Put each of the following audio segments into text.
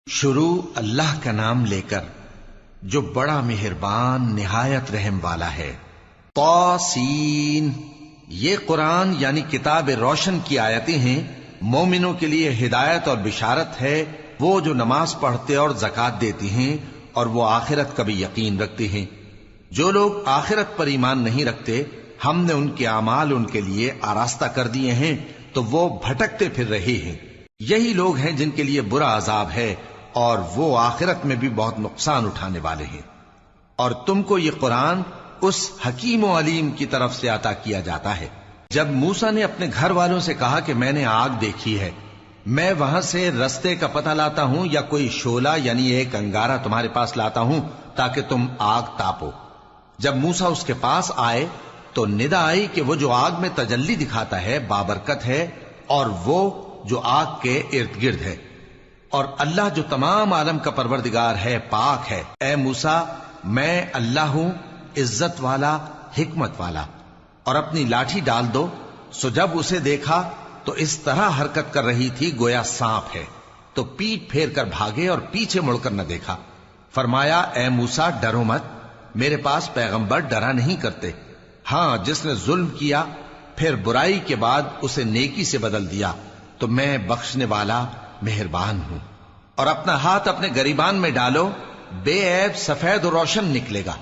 شروع اللہ کا نام لے کر جو بڑا مہربان نہایت رحم والا ہے۔ طاسین، یہ قرآن یعنی کتاب روشن کی آیتیں ہیں، مومنوں کے لیے ہدایت اور بشارت ہے، وہ جو نماز پڑھتے اور زکوٰۃ دیتی ہیں اور وہ آخرت کا بھی یقین رکھتے ہیں۔ جو لوگ آخرت پر ایمان نہیں رکھتے ہم نے ان کے اعمال ان کے لیے آراستہ کر دیے ہیں تو وہ بھٹکتے پھر رہے ہیں۔ یہی لوگ ہیں جن کے لیے برا عذاب ہے اور وہ آخرت میں بھی بہت نقصان اٹھانے والے ہیں۔ اور تم کو یہ قرآن اس حکیم و علیم کی طرف سے عطا کیا جاتا ہے۔ جب موسیٰ نے اپنے گھر والوں سے کہا کہ میں نے آگ دیکھی ہے، میں وہاں سے رستے کا پتہ لاتا ہوں یا کوئی شعلہ یعنی ایک انگارہ تمہارے پاس لاتا ہوں تاکہ تم آگ تاپو۔ جب موسیٰ اس کے پاس آئے تو ندا آئی کہ وہ جو آگ میں تجلی دکھاتا ہے بابرکت ہے اور وہ جو آگ کے ارد گرد ہے، اور اللہ جو تمام عالم کا پروردگار ہے پاک ہے۔ اے موسیٰ، میں اللہ ہوں، عزت والا، حکمت والا، اور اپنی لاٹھی ڈال دو۔ سو جب اسے دیکھا تو اس طرح حرکت کر رہی تھی گویا سانپ ہے، تو پیٹ پھیر کر بھاگے اور پیچھے مڑ کر نہ دیکھا۔ فرمایا، اے موسیٰ ڈرو مت، میرے پاس پیغمبر ڈرا نہیں کرتے۔ ہاں، جس نے ظلم کیا پھر برائی کے بعد اسے نیکی سے بدل دیا تو میں بخشنے والا مہربان ہوں۔ اور اپنا ہاتھ اپنے گریبان میں ڈالو، بے عیب سفید و روشن نکلے گا۔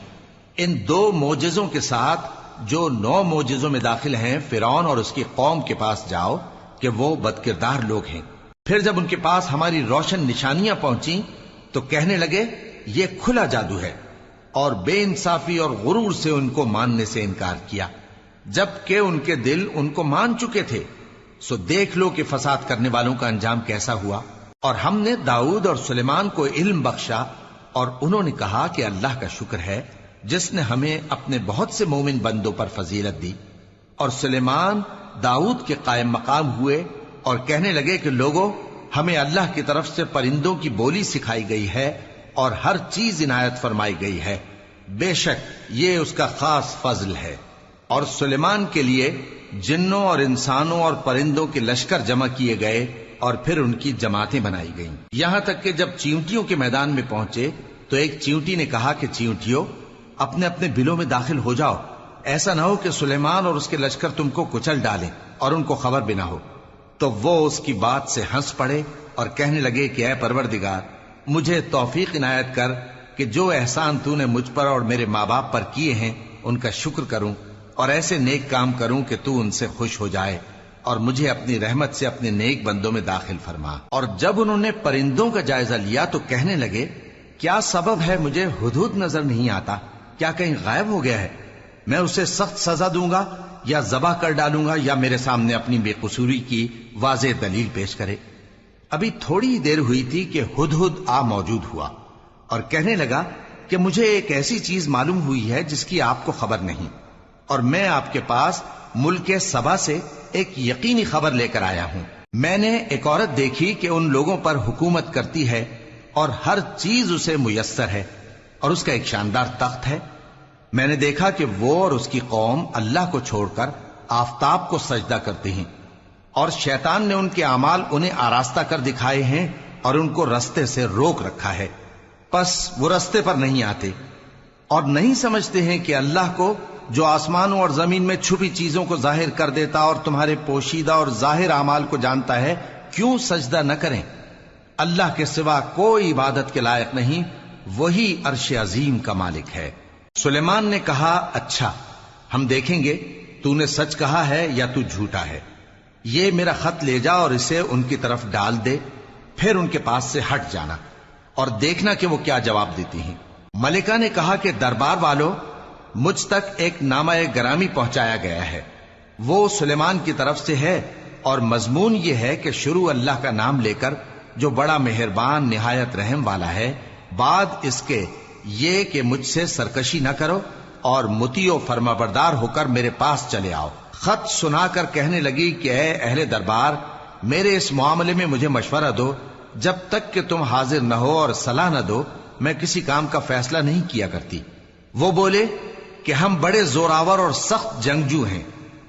ان 2 معجزوں کے ساتھ جو 9 معجزوں میں داخل ہیں فرعون اور اس کی قوم کے پاس جاؤ کہ وہ بدکردار لوگ ہیں۔ پھر جب ان کے پاس ہماری روشن نشانیاں پہنچیں تو کہنے لگے یہ کھلا جادو ہے، اور بے انصافی اور غرور سے ان کو ماننے سے انکار کیا، جبکہ ان کے دل ان کو مان چکے تھے۔ سو دیکھ لو کہ فساد کرنے والوں کا انجام کیسا ہوا۔ اور ہم نے داؤد اور سلیمان کو علم بخشا، اور انہوں نے کہا کہ اللہ کا شکر ہے جس نے ہمیں اپنے بہت سے مومن بندوں پر فضیلت دی۔ اور سلیمان داؤد کے قائم مقام ہوئے اور کہنے لگے کہ لوگوں، ہمیں اللہ کی طرف سے پرندوں کی بولی سکھائی گئی ہے اور ہر چیز عنایت فرمائی گئی ہے، بے شک یہ اس کا خاص فضل ہے۔ اور سلیمان کے لیے جنوں اور انسانوں اور پرندوں کے لشکر جمع کیے گئے اور پھر ان کی جماعتیں بنائی گئیں، یہاں تک کہ جب چیونٹیوں کے میدان میں پہنچے تو ایک چیونٹی نے کہا کہ چیونٹیوں، اپنے اپنے بلوں میں داخل ہو جاؤ، ایسا نہ ہو کہ سلیمان اور اس کے لشکر تم کو کچل ڈالیں اور ان کو خبر بھی نہ ہو۔ تو وہ اس کی بات سے ہنس پڑے اور کہنے لگے کہ اے پروردگار، مجھے توفیق عنایت کر کہ جو احسان تو نے مجھ پر اور میرے ماں باپ پر کیے ہیں ان کا شکر کروں اور ایسے نیک کام کروں کہ تو ان سے خوش ہو جائے، اور مجھے اپنی رحمت سے اپنے نیک بندوں میں داخل فرما۔ اور جب انہوں نے پرندوں کا جائزہ لیا تو کہنے لگے کیا سبب ہے مجھے ہدہد نظر نہیں آتا؟ کیا کہیں غائب ہو گیا ہے؟ میں اسے سخت سزا دوں گا یا ذبح کر ڈالوں گا یا میرے سامنے اپنی بے قصوری کی واضح دلیل پیش کرے۔ ابھی تھوڑی ہی دیر ہوئی تھی کہ ہدہد آ موجود ہوا اور کہنے لگا کہ مجھے ایک ایسی چیز معلوم ہوئی ہے جس کی آپ کو خبر نہیں، اور میں آپ کے پاس ملک سبا سے ایک یقینی خبر لے کر آیا ہوں۔ میں نے ایک عورت دیکھی کہ ان لوگوں پر حکومت کرتی ہے اور ہر چیز اسے میسر ہے، اور اس کا ایک شاندار تخت ہے۔ میں نے دیکھا کہ وہ اور اس کی قوم اللہ کو چھوڑ کر آفتاب کو سجدہ کرتے ہیں، اور شیطان نے ان کے اعمال انہیں آراستہ کر دکھائے ہیں اور ان کو رستے سے روک رکھا ہے، پس وہ رستے پر نہیں آتے، اور نہیں سمجھتے ہیں کہ اللہ کو جو آسمانوں اور زمین میں چھپی چیزوں کو ظاہر کر دیتا اور تمہارے پوشیدہ اور ظاہر اعمال کو جانتا ہے، کیوں سجدہ نہ کریں؟ اللہ کے سوا کوئی عبادت کے لائق نہیں، وہی عرش عظیم کا مالک ہے۔ سلیمان نے کہا اچھا، ہم دیکھیں گے تو نے سچ کہا ہے یا تو جھوٹا ہے۔ یہ میرا خط لے جا اور اسے ان کی طرف ڈال دے، پھر ان کے پاس سے ہٹ جانا اور دیکھنا کہ وہ کیا جواب دیتی ہیں۔ ملکہ نے کہا کہ دربار والو، مجھ تک ایک نامہ گرامی پہنچایا گیا ہے، وہ سلیمان کی طرف سے ہے، اور مضمون یہ ہے کہ شروع اللہ کا نام لے کر جو بڑا مہربان نہایت رحم والا ہے، بعد اس کے یہ کہ مجھ سے سرکشی نہ کرو اور مطیع و فرما بردار ہو کر میرے پاس چلے آؤ۔ خط سنا کر کہنے لگی کہ اے اہل دربار، میرے اس معاملے میں مجھے مشورہ دو، جب تک کہ تم حاضر نہ ہو اور صلاح نہ دو میں کسی کام کا فیصلہ نہیں کیا کرتی۔ وہ بولے کہ ہم بڑے زوراور اور سخت جنگجو ہیں،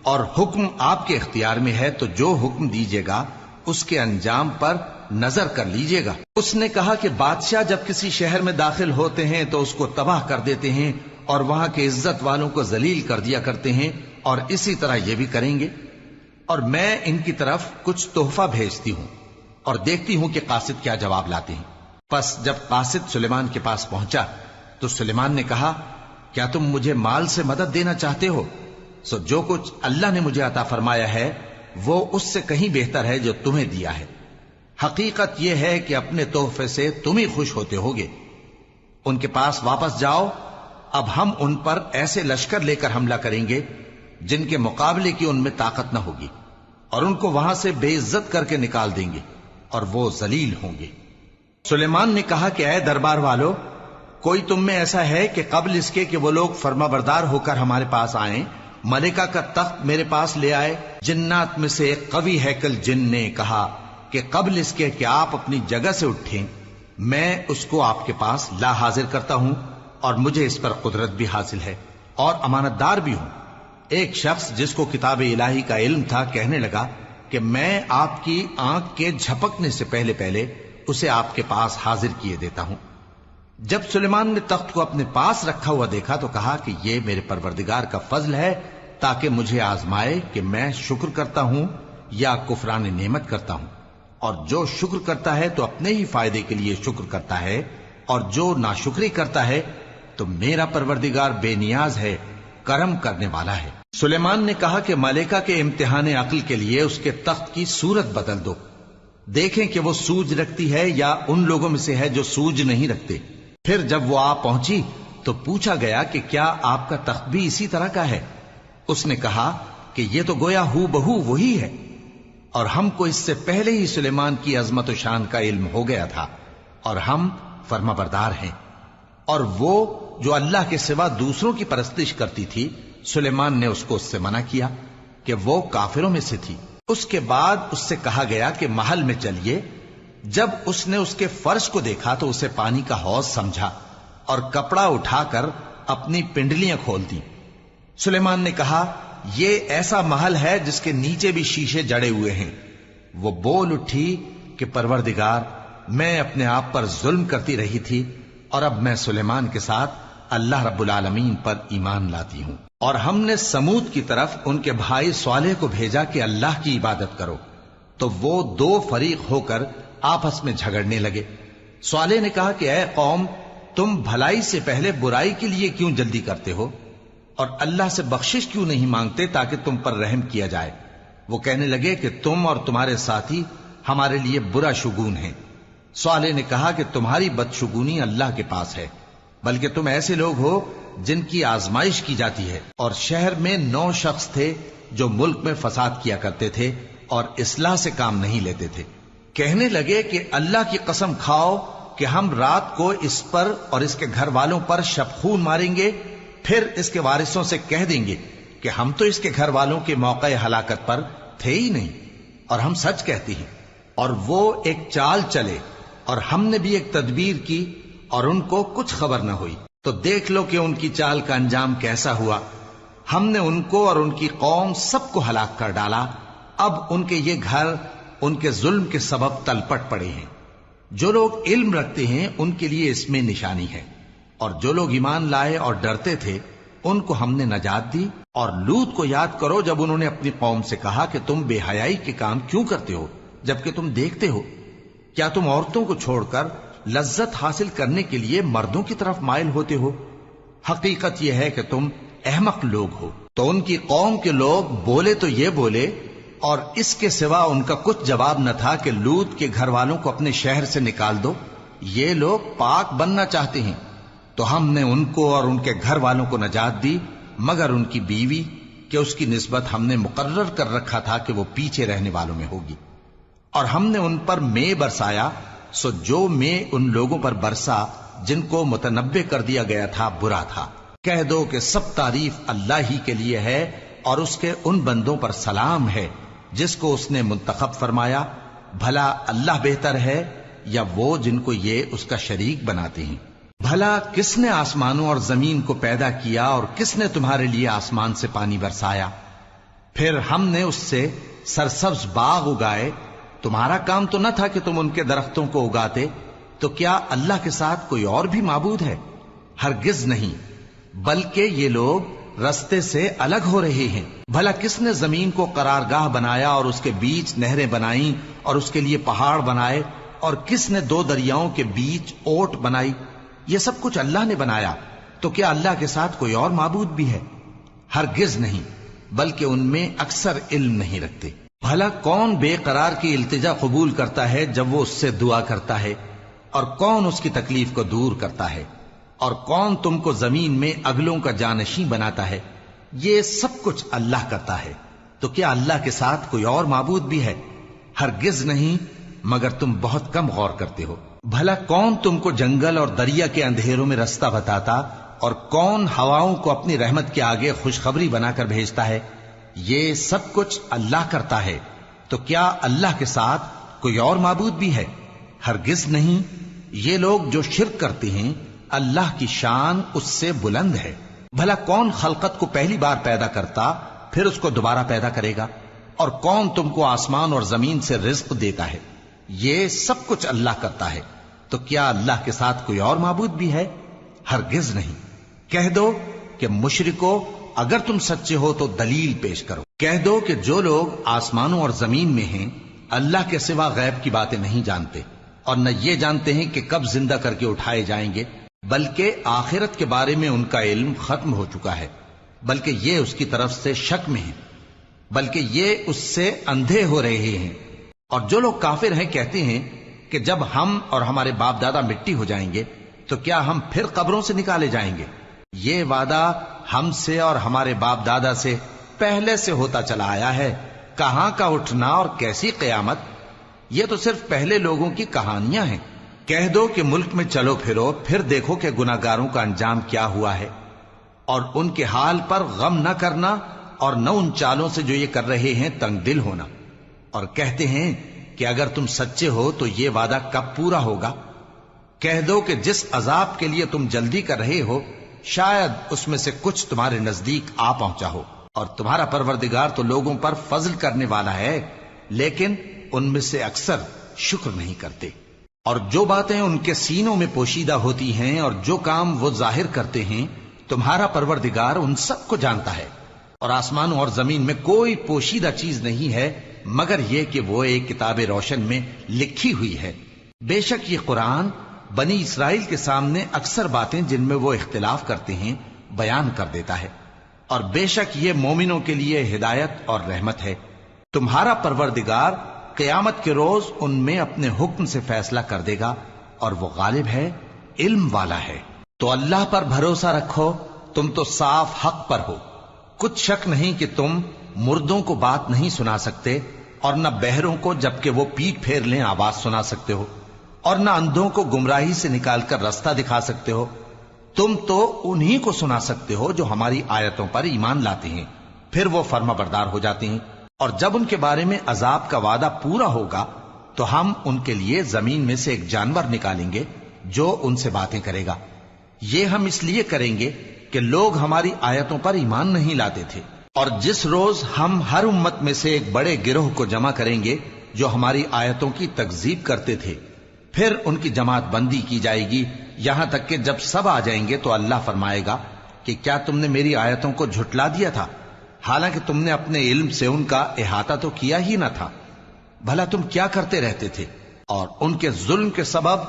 اور حکم آپ کے اختیار میں ہے، تو جو حکم دیجیے گا اس کے انجام پر نظر کر لیجئے گا۔ اس نے کہا کہ بادشاہ جب کسی شہر میں داخل ہوتے ہیں تو اس کو تباہ کر دیتے ہیں اور وہاں کے عزت والوں کو ذلیل کر دیا کرتے ہیں، اور اسی طرح یہ بھی کریں گے، اور میں ان کی طرف کچھ تحفہ بھیجتی ہوں اور دیکھتی ہوں کہ قاصد کیا جواب لاتے ہیں۔ پس جب قاصد سلیمان کے پاس پہنچا تو سلیمان نے کہا، کیا تم مجھے مال سے مدد دینا چاہتے ہو؟ سو جو کچھ اللہ نے مجھے عطا فرمایا ہے وہ اس سے کہیں بہتر ہے جو تمہیں دیا ہے۔ حقیقت یہ ہے کہ اپنے تحفے سے تم ہی خوش ہوتے ہوگے۔ ان کے پاس واپس جاؤ، اب ہم ان پر ایسے لشکر لے کر حملہ کریں گے جن کے مقابلے کی ان میں طاقت نہ ہوگی، اور ان کو وہاں سے بے عزت کر کے نکال دیں گے اور وہ ذلیل ہوں گے۔ سلیمان نے کہا کہ اے دربار والو، کوئی تم میں ایسا ہے کہ قبل اس کے کہ وہ لوگ فرما بردار ہو کر ہمارے پاس آئیں، ملکہ کا تخت میرے پاس لے آئے؟ جنات میں سے ایک قوی ہیکل جن نے کہا کہ قبل اس کے کہ آپ اپنی جگہ سے اٹھیں میں اس کو آپ کے پاس لا حاضر کرتا ہوں، اور مجھے اس پر قدرت بھی حاصل ہے اور امانت دار بھی ہوں۔ ایک شخص جس کو کتاب الہی کا علم تھا کہنے لگا کہ میں آپ کی آنکھ کے جھپکنے سے پہلے پہلے اسے آپ کے پاس حاضر کیے دیتا ہوں۔ جب سلیمان نے تخت کو اپنے پاس رکھا ہوا دیکھا تو کہا کہ یہ میرے پروردگار کا فضل ہے تاکہ مجھے آزمائے کہ میں شکر کرتا ہوں یا کفران نعمت کرتا ہوں، اور جو شکر کرتا ہے تو اپنے ہی فائدے کے لیے شکر کرتا ہے، اور جو ناشکری کرتا ہے تو میرا پروردگار بے نیاز ہے، کرم کرنے والا ہے۔ سلیمان نے کہا کہ ملکہ کے امتحان عقل کے لیے اس کے تخت کی صورت بدل دو، دیکھیں کہ وہ سوج رکھتی ہے یا ان لوگوں میں سے ہے جو سوج نہیں رکھتے۔ پھر جب وہ آ پہنچی تو پوچھا گیا کہ کیا آپ کا تخت بھی اسی طرح کا ہے؟ اس نے کہا کہ یہ تو گویا ہو بہو وہی ہے، اور ہم کو اس سے پہلے ہی سلیمان کی عظمت و شان کا علم ہو گیا تھا، اور ہم فرما بردار ہیں۔ اور وہ جو اللہ کے سوا دوسروں کی پرستش کرتی تھی، سلیمان نے اس کو اس سے منع کیا کہ وہ کافروں میں سے تھی۔ اس کے بعد اس سے کہا گیا کہ محل میں چلیے۔ جب اس نے اس کے فرش کو دیکھا تو اسے پانی کا حوض سمجھا اور کپڑا اٹھا کر اپنی پنڈلیاں کھول دی۔ سلیمان نے کہا، یہ ایسا محل ہے جس کے نیچے بھی شیشے جڑے ہوئے ہیں۔ وہ بول اٹھی کہ پروردگار، میں اپنے آپ پر ظلم کرتی رہی تھی، اور اب میں سلیمان کے ساتھ اللہ رب العالمین پر ایمان لاتی ہوں۔ اور ہم نے سمود کی طرف ان کے بھائی صالح کو بھیجا کہ اللہ کی عبادت کرو، تو وہ دو فریق ہو کر آپس میں جھگڑنے لگے۔ صالح نے کہا کہ اے قوم، تم بھلائی سے پہلے برائی کے لیے کیوں جلدی کرتے ہو، اور اللہ سے بخشش کیوں نہیں مانگتے تاکہ تم پر رحم کیا جائے؟ وہ کہنے لگے کہ تم اور تمہارے ساتھی ہمارے لیے برا شگون ہیں۔ صالح نے کہا کہ تمہاری بدشگونی اللہ کے پاس ہے، بلکہ تم ایسے لوگ ہو جن کی آزمائش کی جاتی ہے۔ اور شہر میں 9 شخص تھے جو ملک میں فساد کیا کرتے تھے اور اصلاح سے کام نہیں لیتے تھے۔ کہنے لگے کہ اللہ کی قسم کھاؤ کہ ہم رات کو اس پر اور اس کے گھر والوں پر شبخون ماریں گے، پھر اس کے وارثوں سے کہہ دیں گے کہ ہم تو اس کے گھر والوں کے موقع ہلاکت پر تھے ہی نہیں، اور ہم سچ کہتے ہیں۔ اور وہ ایک چال چلے، اور ہم نے بھی ایک تدبیر کی، اور ان کو کچھ خبر نہ ہوئی۔ تو دیکھ لو کہ ان کی چال کا انجام کیسا ہوا۔ ہم نے ان کو اور ان کی قوم سب کو ہلاک کر ڈالا۔ اب ان کے یہ گھر ان کے ظلم کے سبب تلپٹ پڑے ہیں۔ جو لوگ علم رکھتے ہیں ان کے لیے اس میں نشانی ہے، اور جو لوگ ایمان لائے اور ڈرتے تھے ان کو ہم نے نجات دی۔ اور لوط کو یاد کرو جب انہوں نے اپنی قوم سے کہا کہ تم بے حیائی کے کام کیوں کرتے ہو جبکہ تم دیکھتے ہو؟ کیا تم عورتوں کو چھوڑ کر لذت حاصل کرنے کے لیے مردوں کی طرف مائل ہوتے ہو؟ حقیقت یہ ہے کہ تم احمق لوگ ہو۔ تو ان کی قوم کے لوگ بولے تو یہ بولے، اور اس کے سوا ان کا کچھ جواب نہ تھا کہ لوط کے گھر والوں کو اپنے شہر سے نکال دو، یہ لوگ پاک بننا چاہتے ہیں۔ تو ہم نے ان کو اور ان کے گھر والوں کو نجات دی، مگر ان کی بیوی کہ اس کی نسبت ہم نے مقرر کر رکھا تھا کہ وہ پیچھے رہنے والوں میں ہوگی۔ اور ہم نے ان پر مے برسایا، سو جو مے ان لوگوں پر برسا جن کو متنبع کر دیا گیا تھا برا تھا۔ کہہ دو کہ سب تعریف اللہ ہی کے لیے ہے، اور اس کے ان بندوں پر سلام ہے جس کو اس نے منتخب فرمایا۔ بھلا اللہ بہتر ہے یا وہ جن کو یہ اس کا شریک بناتے ہیں؟ بھلا کس نے آسمانوں اور زمین کو پیدا کیا، اور کس نے تمہارے لیے آسمان سے پانی برسایا؟ پھر ہم نے اس سے سرسبز باغ اگائے تمہارا کام تو نہ تھا کہ تم ان کے درختوں کو اگاتے، تو کیا اللہ کے ساتھ کوئی اور بھی معبود ہے؟ ہرگز نہیں، بلکہ یہ لوگ رستے سے الگ ہو رہے ہیں۔ بھلا کس نے زمین کو قرارگاہ بنایا اور اس کے بیچ نہریں بنائیں اور اس کے لیے پہاڑ بنائے، اور کس نے دو دریاؤں کے بیچ اوٹ بنائی؟ یہ سب کچھ اللہ نے بنایا، تو کیا اللہ کے ساتھ کوئی اور معبود بھی ہے؟ ہرگز نہیں، بلکہ ان میں اکثر علم نہیں رکھتے۔ بھلا کون بے قرار کی التجا قبول کرتا ہے جب وہ اس سے دعا کرتا ہے، اور کون اس کی تکلیف کو دور کرتا ہے، اور کون تم کو زمین میں اگلوں کا جانشین بناتا ہے؟ یہ سب کچھ اللہ کرتا ہے، تو کیا اللہ کے ساتھ کوئی اور معبود بھی ہے؟ ہرگز نہیں، مگر تم بہت کم غور کرتے ہو۔ بھلا کون تم کو جنگل اور دریا کے اندھیروں میں رستہ بتاتا، اور کون ہواؤں کو اپنی رحمت کے آگے خوشخبری بنا کر بھیجتا ہے؟ یہ سب کچھ اللہ کرتا ہے، تو کیا اللہ کے ساتھ کوئی اور معبود بھی ہے؟ ہرگز نہیں۔ یہ لوگ جو شرک کرتے ہیں، اللہ کی شان اس سے بلند ہے۔ بھلا کون خلقت کو پہلی بار پیدا کرتا پھر اس کو دوبارہ پیدا کرے گا؟ اور کون تم کو آسمان اور زمین سے رزق دیتا ہے؟ یہ سب کچھ اللہ کرتا ہے، تو کیا اللہ کے ساتھ کوئی اور معبود بھی ہے؟ ہرگز نہیں۔ کہہ دو کہ مشرکو، اگر تم سچے ہو تو دلیل پیش کرو۔ کہہ دو کہ جو لوگ آسمانوں اور زمین میں ہیں اللہ کے سوا غیب کی باتیں نہیں جانتے، اور نہ یہ جانتے ہیں کہ کب زندہ کر کے اٹھائے جائیں گے، بلکہ آخرت کے بارے میں ان کا علم ختم ہو چکا ہے، بلکہ یہ اس کی طرف سے شک میں ہیں، بلکہ یہ اس سے اندھے ہو رہے ہیں۔ اور جو لوگ کافر ہیں کہتے ہیں کہ جب ہم اور ہمارے باپ دادا مٹی ہو جائیں گے تو کیا ہم پھر قبروں سے نکالے جائیں گے؟ یہ وعدہ ہم سے اور ہمارے باپ دادا سے پہلے سے ہوتا چلا آیا ہے، کہاں کا اٹھنا اور کیسی قیامت؟ یہ تو صرف پہلے لوگوں کی کہانیاں ہیں۔ کہہ دو کہ ملک میں چلو پھرو، پھر دیکھو کہ گناہگاروں کا انجام کیا ہوا ہے، اور ان کے حال پر غم نہ کرنا، اور نہ ان چالوں سے جو یہ کر رہے ہیں تنگ دل ہونا۔ اور کہتے ہیں کہ اگر تم سچے ہو تو یہ وعدہ کب پورا ہوگا؟ کہہ دو کہ جس عذاب کے لیے تم جلدی کر رہے ہو شاید اس میں سے کچھ تمہارے نزدیک آ پہنچا ہو، اور تمہارا پروردگار تو لوگوں پر فضل کرنے والا ہے، لیکن ان میں سے اکثر شکر نہیں کرتے۔ اور جو باتیں ان کے سینوں میں پوشیدہ ہوتی ہیں اور جو کام وہ ظاہر کرتے ہیں، تمہارا پروردگار ان سب کو جانتا ہے۔ اور آسمانوں اور زمین میں کوئی پوشیدہ چیز نہیں ہے مگر یہ کہ وہ ایک کتاب روشن میں لکھی ہوئی ہے۔ بے شک یہ قرآن بنی اسرائیل کے سامنے اکثر باتیں جن میں وہ اختلاف کرتے ہیں بیان کر دیتا ہے، اور بے شک یہ مومنوں کے لیے ہدایت اور رحمت ہے۔ تمہارا پروردگار قیامت کے روز ان میں اپنے حکم سے فیصلہ کر دے گا، اور وہ غالب ہے، علم والا ہے۔ تو اللہ پر بھروسہ رکھو، تم تو صاف حق پر ہو۔ کچھ شک نہیں کہ تم مردوں کو بات نہیں سنا سکتے، اور نہ بہروں کو جبکہ وہ پیٹ پھیر لیں آواز سنا سکتے ہو، اور نہ اندھوں کو گمراہی سے نکال کر رستہ دکھا سکتے ہو۔ تم تو انہی کو سنا سکتے ہو جو ہماری آیتوں پر ایمان لاتے ہیں، پھر وہ فرما بردار ہو جاتے ہیں، اور جب ان کے بارے میں عذاب کا وعدہ پورا ہوگا تو ہم ان کے لیے زمین میں سے ایک جانور نکالیں گے جو ان سے باتیں کرے گا۔ یہ ہم اس لیے کریں گے کہ لوگ ہماری آیتوں پر ایمان نہیں لاتے تھے۔ اور جس روز ہم ہر امت میں سے ایک بڑے گروہ کو جمع کریں گے جو ہماری آیتوں کی تکذیب کرتے تھے، پھر ان کی جماعت بندی کی جائے گی، یہاں تک کہ جب سب آ جائیں گے تو اللہ فرمائے گا کہ کیا تم نے میری آیتوں کو جھٹلا دیا تھا، حالانکہ تم نے اپنے علم سے ان کا احاطہ تو کیا ہی نہ تھا؟ بھلا تم کیا کرتے رہتے تھے؟ اور ان کے ظلم کے سبب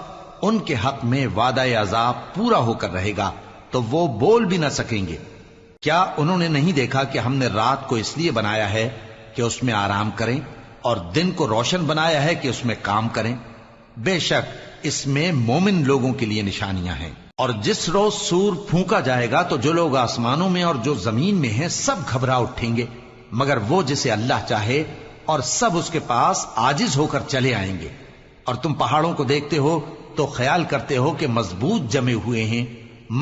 ان کے حق میں وعدہ عذاب پورا ہو کر رہے گا، تو وہ بول بھی نہ سکیں گے۔ کیا انہوں نے نہیں دیکھا کہ ہم نے رات کو اس لیے بنایا ہے کہ اس میں آرام کریں، اور دن کو روشن بنایا ہے کہ اس میں کام کریں؟ بے شک اس میں مومن لوگوں کے لیے نشانیاں ہیں۔ اور جس روز سور پھونکا جائے گا تو جو لوگ آسمانوں میں اور جو زمین میں ہیں سب گھبرا اٹھیں گے، مگر وہ جسے اللہ چاہے، اور سب اس کے پاس عاجز ہو کر چلے آئیں گے۔ اور تم پہاڑوں کو دیکھتے ہو تو خیال کرتے ہو کہ مضبوط جمے ہوئے ہیں،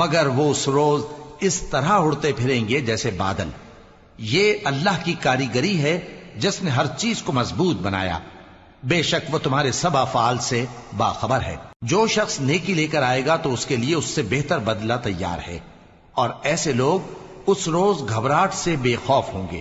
مگر وہ اس روز اس طرح اڑتے پھریں گے جیسے بادل۔ یہ اللہ کی کاریگری ہے جس نے ہر چیز کو مضبوط بنایا، بے شک وہ تمہارے سب افعال سے باخبر ہے۔ جو شخص نیکی لے کر آئے گا تو اس کے لیے اس سے بہتر بدلہ تیار ہے، اور ایسے لوگ اس روز گھبراہٹ سے بے خوف ہوں گے،